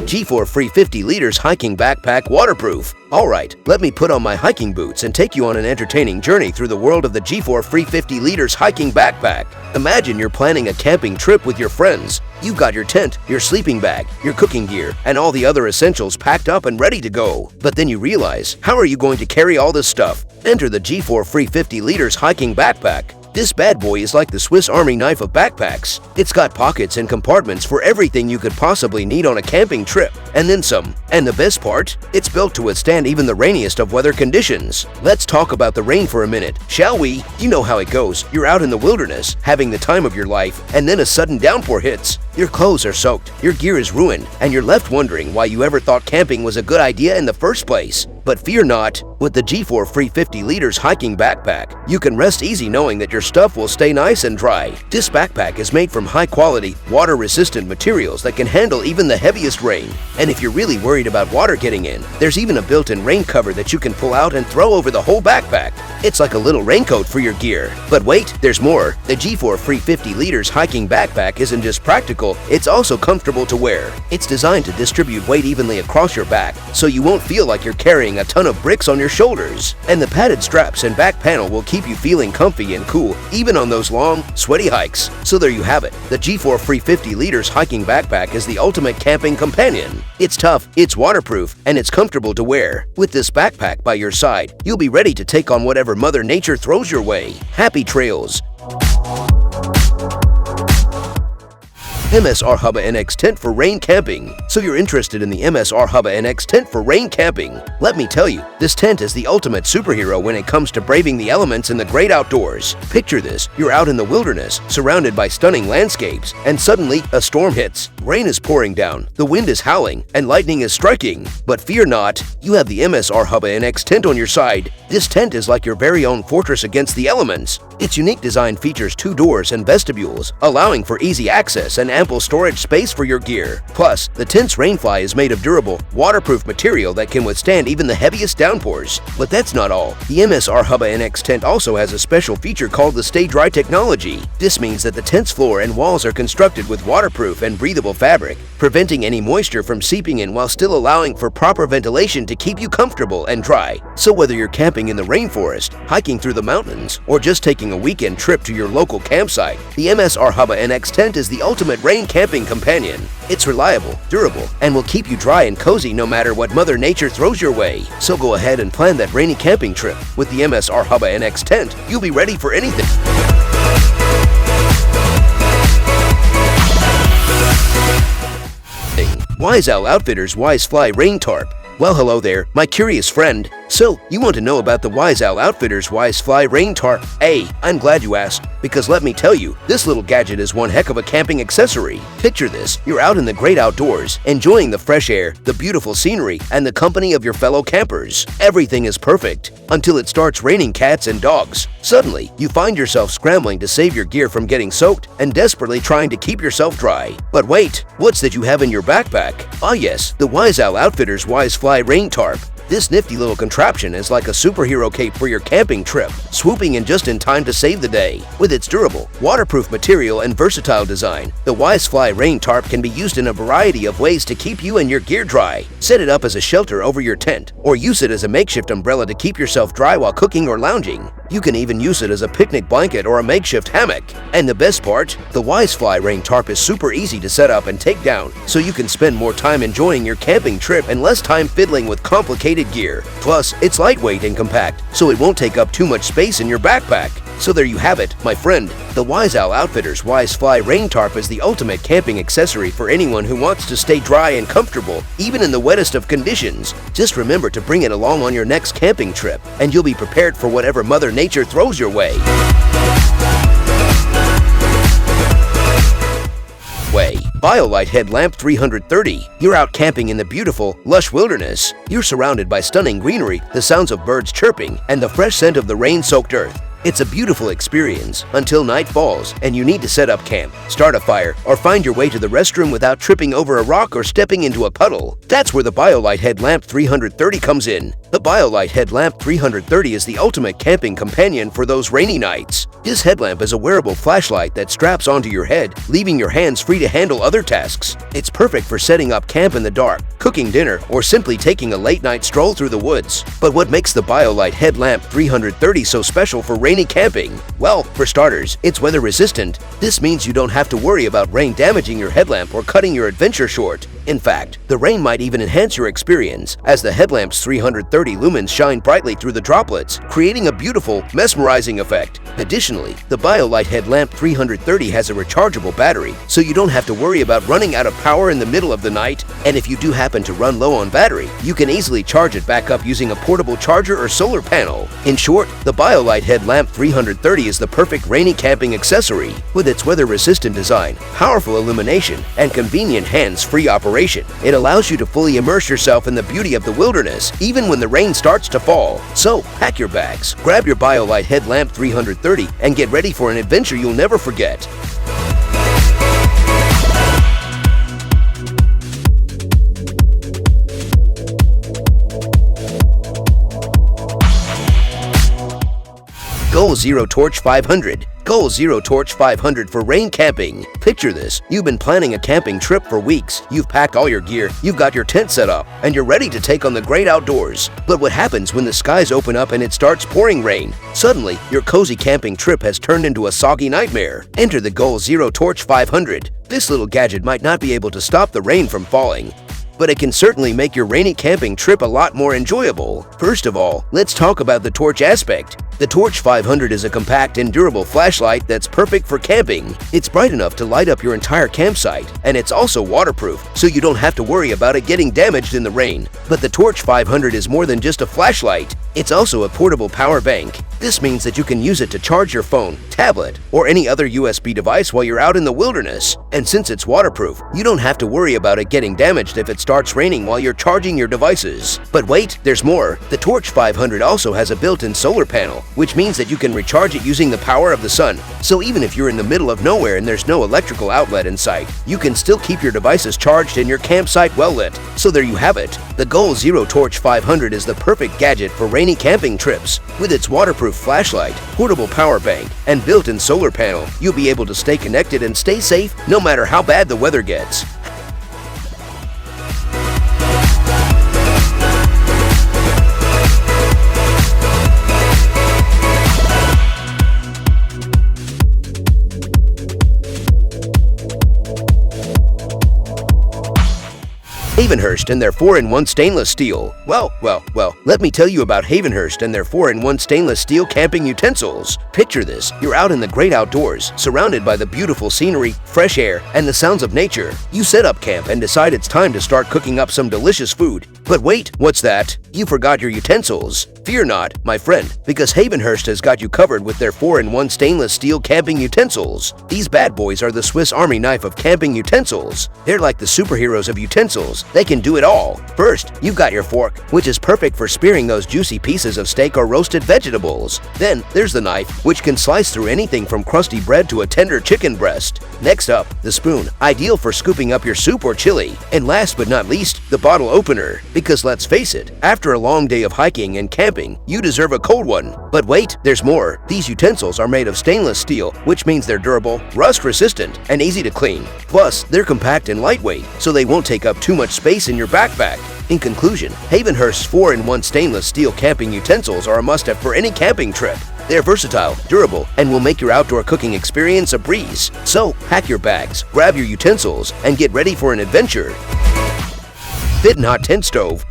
G4 Free 50 liters hiking backpack waterproof. Alright, let me put on my hiking boots and take you on an entertaining journey through the world of the G4 Free 50 liters hiking backpack. Imagine you're planning a camping trip with your friends. You've got your tent, your sleeping bag, your cooking gear, and all the other essentials packed up and ready to go. But then you realize, how are you going to carry all this stuff? Enter the G4 Free 50 liters hiking backpack. This bad boy is like the Swiss Army knife of backpacks. It's got pockets and compartments for everything you could possibly need on a camping trip, and then some. And the best part? It's built to withstand even the rainiest of weather conditions. Let's talk about the rain for a minute, shall we? You know how it goes. You're out in the wilderness, having the time of your life, and then a sudden downpour hits. Your clothes are soaked, your gear is ruined, and you're left wondering why you ever thought camping was a good idea in the first place. But fear not, with the G4 Free 50 liters hiking backpack, you can rest easy knowing that your stuff will stay nice and dry. This backpack is made from high-quality, water-resistant materials that can handle even the heaviest rain. And if you're really worried about water getting in, there's even a built-in rain cover that you can pull out and throw over the whole backpack. It's like a little raincoat for your gear. But wait, there's more. The G4 Free 50 liters hiking backpack isn't just practical, it's also comfortable to wear. It's designed to distribute weight evenly across your back, so you won't feel like you're carrying a ton of bricks on your shoulders. And the padded straps and back panel will keep you feeling comfy and cool, even on those long, sweaty hikes. So there you have it. The G4 Free 50 liters hiking backpack is the ultimate camping companion. It's tough, it's waterproof, and it's comfortable to wear. With this backpack by your side, you'll be ready to take on whatever Mother Nature throws your way. Happy trails! MSR HUBBA NX tent for rain camping. So you're interested in the MSR HUBBA NX tent for rain camping? Let me tell you, this tent is the ultimate superhero when it comes to braving the elements in the great outdoors. Picture this, you're out in the wilderness, surrounded by stunning landscapes, and suddenly a storm hits. Rain is pouring down, the wind is howling, and lightning is striking. But fear not, you have the MSR HUBBA NX tent on your side. This tent is like your very own fortress against the elements. Its unique design features 2 doors and vestibules, allowing for easy access and ample storage space for your gear. Plus, the tent's rainfly is made of durable, waterproof material that can withstand even the heaviest downpours. But that's not all. The MSR HUBBA NX tent also has a special feature called the Stay Dry technology. This means that the tent's floor and walls are constructed with waterproof and breathable fabric, preventing any moisture from seeping in while still allowing for proper ventilation to keep you comfortable and dry. So whether you're camping in the rainforest, hiking through the mountains, or just taking a weekend trip to your local campsite, the MSR HUBBA NX tent is the ultimate rain camping companion. It's reliable, durable, and will keep you dry and cozy no matter what Mother Nature throws your way. So go ahead and plan that rainy camping trip. With the MSR HUBBA NX tent, you'll be ready for anything. Wise Owl Outfitters Wise Fly Rain Tarp. Well, hello there, my curious friend. So, you want to know about the Wise Owl Outfitters Wise Fly Rain Tarp? Hey, I'm glad you asked, because let me tell you, this little gadget is one heck of a camping accessory. Picture this, you're out in the great outdoors, enjoying the fresh air, the beautiful scenery, and the company of your fellow campers. Everything is perfect, until it starts raining cats and dogs. Suddenly, you find yourself scrambling to save your gear from getting soaked and desperately trying to keep yourself dry. But wait, what's that you have in your backpack? Ah yes, the Wise Owl Outfitters Wise Fly Rain Tarp. This nifty little contraption is like a superhero cape for your camping trip, swooping in just in time to save the day. With its durable, waterproof material and versatile design, the Wise Fly Rain Tarp can be used in a variety of ways to keep you and your gear dry. Set it up as a shelter over your tent, or use it as a makeshift umbrella to keep yourself dry while cooking or lounging. You can even use it as a picnic blanket or a makeshift hammock. And the best part, the Wise Fly Rain Tarp is super easy to set up and take down, so you can spend more time enjoying your camping trip and less time fiddling with complicated gear. Plus, it's lightweight and compact, so it won't take up too much space in your backpack. So there you have it, my friend. The Wise Owl Outfitters Wise Fly Rain Tarp is the ultimate camping accessory for anyone who wants to stay dry and comfortable, even in the wettest of conditions. Just remember to bring it along on your next camping trip, and you'll be prepared for whatever Mother Nature throws your way. BioLite Headlamp 330. You're out camping in the beautiful, lush wilderness. You're surrounded by stunning greenery, the sounds of birds chirping, and the fresh scent of the rain-soaked earth. It's a beautiful experience until night falls and you need to set up camp, start a fire, or find your way to the restroom without tripping over a rock or stepping into a puddle. That's where the BioLite Headlamp 330 comes in. The BioLite Headlamp 330 is the ultimate camping companion for those rainy nights. This headlamp is a wearable flashlight that straps onto your head, leaving your hands free to handle other tasks. It's perfect for setting up camp in the dark, cooking dinner, or simply taking a late-night stroll through the woods. But what makes the BioLite Headlamp 330 so special for rainy camping? Well, for starters, it's weather-resistant. This means you don't have to worry about rain damaging your headlamp or cutting your adventure short. In fact, the rain might even enhance your experience, as the headlamp's 330 lumens shine brightly through the droplets, creating a beautiful, mesmerizing effect. Additionally, the BioLite Headlamp 330 has a rechargeable battery, so you don't have to worry about running out of power in the middle of the night. And if you do happen to run low on battery, you can easily charge it back up using a portable charger or solar panel. In short, the BioLite Headlamp 330 is the perfect rainy camping accessory. With its weather-resistant design, powerful illumination, and convenient hands-free operation, it allows you to fully immerse yourself in the beauty of the wilderness, even when the rain starts to fall. So, pack your bags, grab your BioLite Headlamp 330, and get ready for an adventure you'll never forget. Goal Zero Torch 500. Goal Zero Torch 500 for rain camping. Picture this. You've been planning a camping trip for weeks. You've packed all your gear, you've got your tent set up, and you're ready to take on the great outdoors. But what happens when the skies open up and it starts pouring rain? Suddenly, your cozy camping trip has turned into a soggy nightmare. Enter the Goal Zero Torch 500. This little gadget might not be able to stop the rain from falling, but it can certainly make your rainy camping trip a lot more enjoyable. First of all, let's talk about the torch aspect. The Torch 500 is a compact and durable flashlight that's perfect for camping. It's bright enough to light up your entire campsite, and it's also waterproof, so you don't have to worry about it getting damaged in the rain. But the Torch 500 is more than just a flashlight. It's also a portable power bank. This means that you can use it to charge your phone, tablet, or any other USB device while you're out in the wilderness. And since it's waterproof, you don't have to worry about it getting damaged if it starts raining while you're charging your devices. But wait, there's more. The Torch 500 also has a built-in solar panel, which means that you can recharge it using the power of the sun. So even if you're in the middle of nowhere and there's no electrical outlet in sight, you can still keep your devices charged and your campsite well lit. So there you have it. The Goal Zero Torch 500 is the perfect gadget for rainy camping trips. With its waterproof flashlight, portable power bank, and built-in solar panel, you'll be able to stay connected and stay safe no matter how bad the weather gets. Hayvenhurst and their 4-in-1 stainless steel. Well, let me tell you about Hayvenhurst and their 4-in-1 stainless steel camping utensils. Picture this. You're out in the great outdoors, surrounded by the beautiful scenery, fresh air, and the sounds of nature. You set up camp and decide it's time to start cooking up some delicious food. But wait, what's that? You forgot your utensils. Fear not, my friend, because Hayvenhurst has got you covered with their 4-in-1 stainless steel camping utensils. These bad boys are the Swiss Army knife of camping utensils. They're like the superheroes of utensils. They can do it all. First, you've got your fork, which is perfect for spearing those juicy pieces of steak or roasted vegetables. Then, there's the knife, which can slice through anything from crusty bread to a tender chicken breast. Next up, the spoon, ideal for scooping up your soup or chili. And last but not least, the bottle opener. Because let's face it, after a long day of hiking and camping, you deserve a cold one. But wait, there's more. These utensils are made of stainless steel, which means they're durable, rust-resistant, and easy to clean. Plus, they're compact and lightweight, so they won't take up too much space in your backpack. In conclusion, Hayvenhurst's 4-in-1 stainless steel camping utensils are a must-have for any camping trip. They're versatile, durable, and will make your outdoor cooking experience a breeze. So, pack your bags, grab your utensils, and get ready for an adventure. Fitnhot Tent Stove.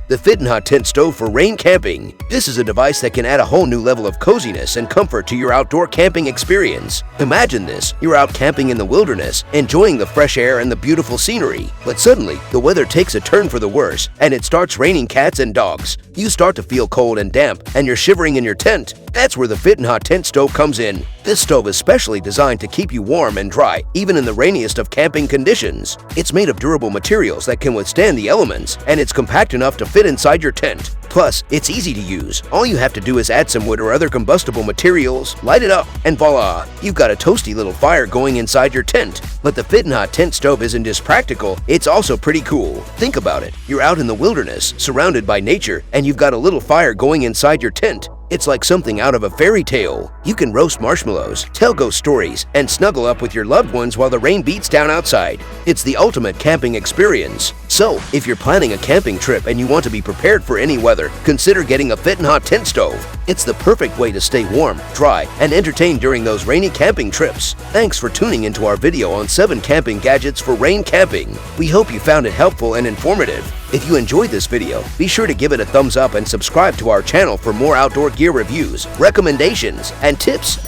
The Fitnhot Tent Stove for rain camping. This is a device that can add a whole new level of coziness and comfort to your outdoor camping experience. Imagine this. You're out camping in the wilderness, enjoying the fresh air and the beautiful scenery. But suddenly, the weather takes a turn for the worse, and it starts raining cats and dogs. You start to feel cold and damp, and you're shivering in your tent. That's where the Fitnhot Tent Stove comes in. This stove is specially designed to keep you warm and dry, even in the rainiest of camping conditions. It's made of durable materials that can withstand the elements, and it's compact enough to fit inside your tent. Plus, it's easy to use. All you have to do is add some wood or other combustible materials, light it up, and voila! You've got a toasty little fire going inside your tent. But the Fitnhot tent stove isn't just practical, it's also pretty cool. Think about it. You're out in the wilderness, surrounded by nature, and you've got a little fire going inside your tent. It's like something out of a fairy tale. You can roast marshmallows, tell ghost stories, and snuggle up with your loved ones while the rain beats down outside. It's the ultimate camping experience. So, if you're planning a camping trip and you want to be prepared for any weather, consider getting a Fitnhot tent stove. It's the perfect way to stay warm, dry, and entertained during those rainy camping trips. Thanks for tuning into our video on 7 camping gadgets for rain camping. We hope you found it helpful and informative. If you enjoyed this video, be sure to give it a thumbs up and subscribe to our channel for more outdoor gear reviews, recommendations, and tips